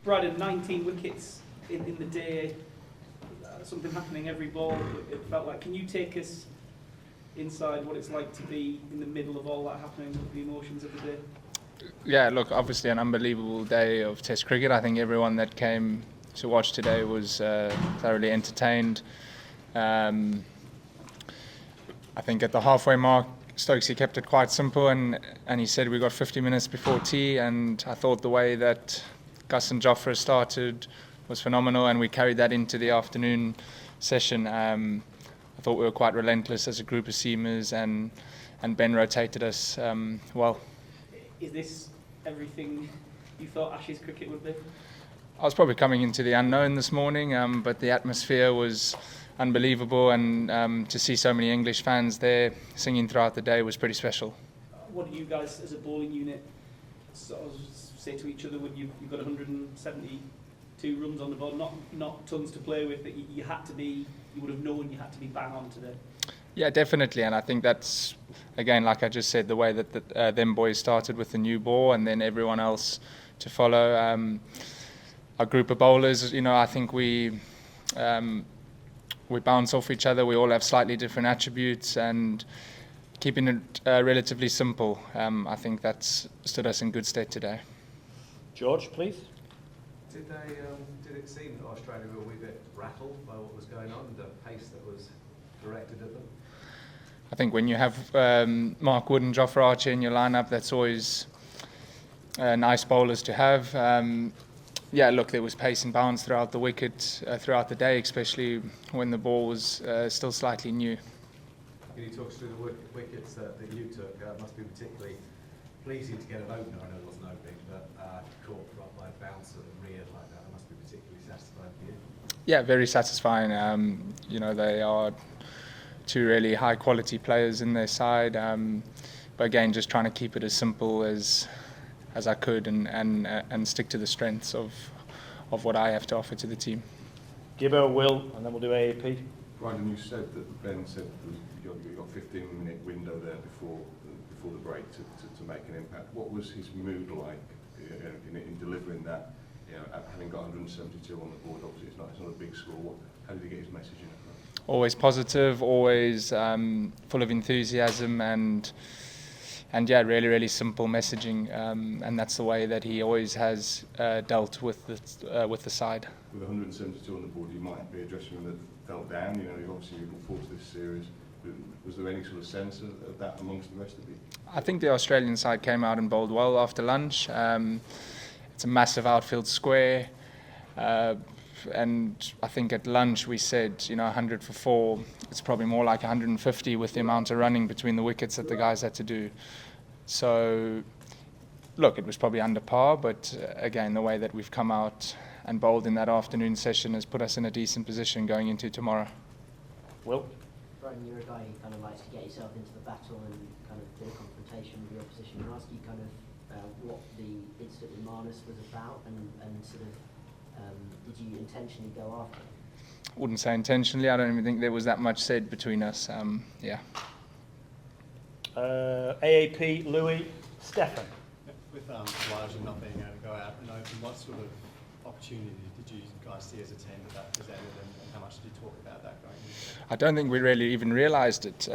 Brydon, 19 wickets in the day, something happening every ball, it felt like. Can you take us inside what it's like to be in the middle of all that happening, with the emotions of the day? Yeah, look, obviously an unbelievable day of Test cricket. I think everyone that came to watch today was thoroughly entertained. I think at the halfway mark, Stokesy kept it quite simple, and he said we got 50 minutes before tea, and I thought the way that Gus and Jofra started was phenomenal, and we carried that into the afternoon session. I thought we were quite relentless as a group of seamers, and Ben rotated us well. Is this everything you thought Ashes cricket would be? I was probably coming into the unknown this morning, but the atmosphere was unbelievable, and to see so many English fans there singing throughout the day was pretty special. What do you guys as a bowling unit sort of say to each other when you've got 172 runs on the board, not tons to play with, that you would have known you had to be bang on today? Yeah, definitely, and I think that's, again, like I just said, the way that them boys started with the new ball and then everyone else to follow. Our group of bowlers, I think we bounce off each other. We all have slightly different attributes, and keeping it relatively simple, I think that's stood us in good stead today. George, please. Did it seem that Australia were a wee bit rattled by what was going on, the pace that was directed at them? I think when you have Mark Wood and Jofra Archer in your lineup, that's always nice bowlers to have. Yeah, look, there was pace and bounce throughout the wicket, throughout the day, especially when the ball was still slightly new. Can you talk us through the wickets that you took? It must be particularly pleasing to get an opener. I know it wasn't opening, but caught right by a bouncer and reared like that. It must be particularly satisfying for you. Yeah, very satisfying. They are two really high quality players in their side. But again, just trying to keep it as simple as I could, and stick to the strengths of what I have to offer to the team. Gibbo, Will, and then we'll do AAP. Brydon, you said that Ben said you got 15-minute window there before the break to make an impact. What was his mood like in delivering that? Having got 172 on the board, obviously it's not a big score. How did he get his message in? Always positive, always full of enthusiasm, and yeah, really, really simple messaging, and that's the way that he always has dealt with the side. With 172 on the board, you might be a dressing room that fell down. You've obviously looked forward to this series. Was there any sort of sense of that amongst the rest of you? I think the Australian side came out and bowled well after lunch. It's a massive outfield square, and I think at lunch we said 100 for 4. It's probably more like 150 with the amount of running between the wickets that the guys had to do. So look, it was probably under par, but again, the way that we've come out and bowled in that afternoon session has put us in a decent position going into tomorrow. Will? Brydon, you're a guy who kind of likes to get yourself into the battle and kind of do a confrontation with the opposition. Can I ask you kind of what the incident with Marnus was about, and sort of did you intentionally go after him? I wouldn't say intentionally. I don't even think there was that much said between us. Yeah. AAP, Louis, Stefan. With largely not being able to go out and open, what sort of opportunity did you guys see as a team that presented, and how much did you talk about that going into? I don't think we really even realised it.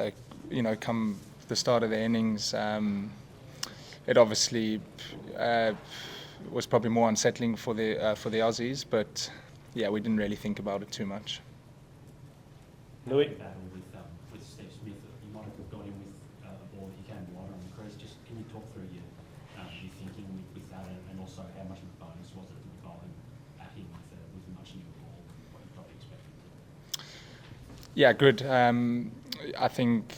Come the start of the innings, it obviously was probably more unsettling for the Aussies, but yeah, we didn't really think about it too much. Louis. With Steve Smith, you might have gone in with a ball that you came wider on the crease. Just can you talk through your thinking with that, and also how much of a bonus was it to be bowling at him with a much newer ball, what you probably expected? Yeah, good. I think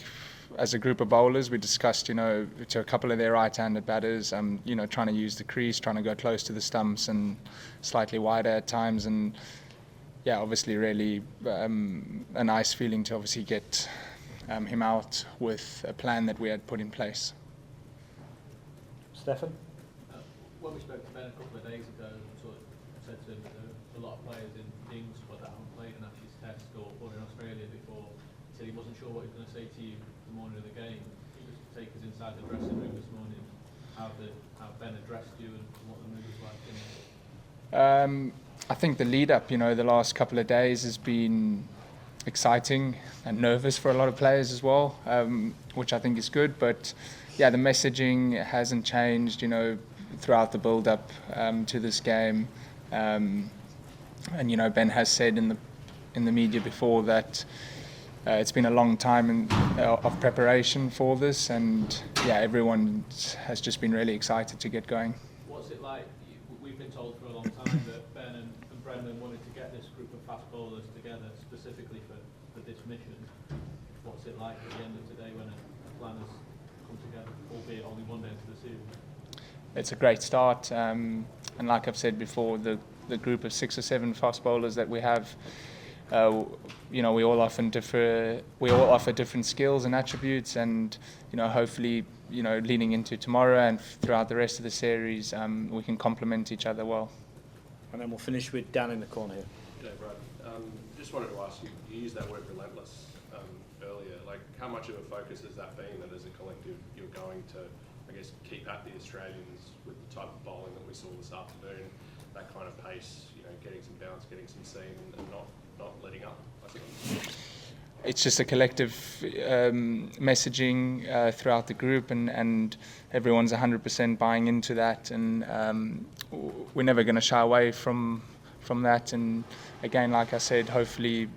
as a group of bowlers, we discussed, to a couple of their right-handed batters, trying to use the crease, trying to go close to the stumps and slightly wider at times, and yeah, obviously really a nice feeling to obviously get him out with a plan that we had put in place. Stefan? When we spoke to Ben a couple of days ago, sort of said to him that there are a lot of players in the England squad that haven't played an Ashes Test or in Australia before. He said he wasn't sure what he was going to say to you the morning of the game. Can you just take us inside the dressing room this morning, how Ben addressed you and what the mood was like? I think the lead up, the last couple of days has been exciting and nervous for a lot of players as well, which I think is good. But yeah, the messaging hasn't changed, throughout the build up to this game. And Ben has said in the media before that it's been a long time of preparation for this, and yeah, everyone has just been really excited to get going. What's it like? We've been told for a long time that Ben and Brendan wanted to get this group of fast bowlers together specifically for this mission. What's it like at the end of today when a plan has come together, albeit only one day into the series? It's a great start, and like I've said before, the group of 6 or 7 fast bowlers that we have, we all offer different skills and attributes, and hopefully leading into tomorrow and throughout the rest of the series, we can complement each other well. And then we'll finish with Dan in the corner here. G'day, Brad. Just wanted to ask you, you used that word relentless earlier. Like, how much of a focus has that been that as a collective you're going to, I guess, keep at the Australians with the type of bowling that we saw this afternoon, that kind of pace, getting some bounce, getting some seam, and not letting up, I suppose? It's just a collective messaging throughout the group, and everyone's 100% buying into that, and we're never going to shy away from that. And again, like I said, hopefully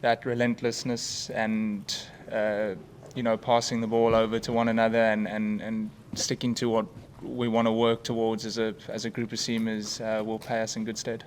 that relentlessness and passing the ball over to one another and sticking to what we want to work towards as a group of seamers will pay us in good stead.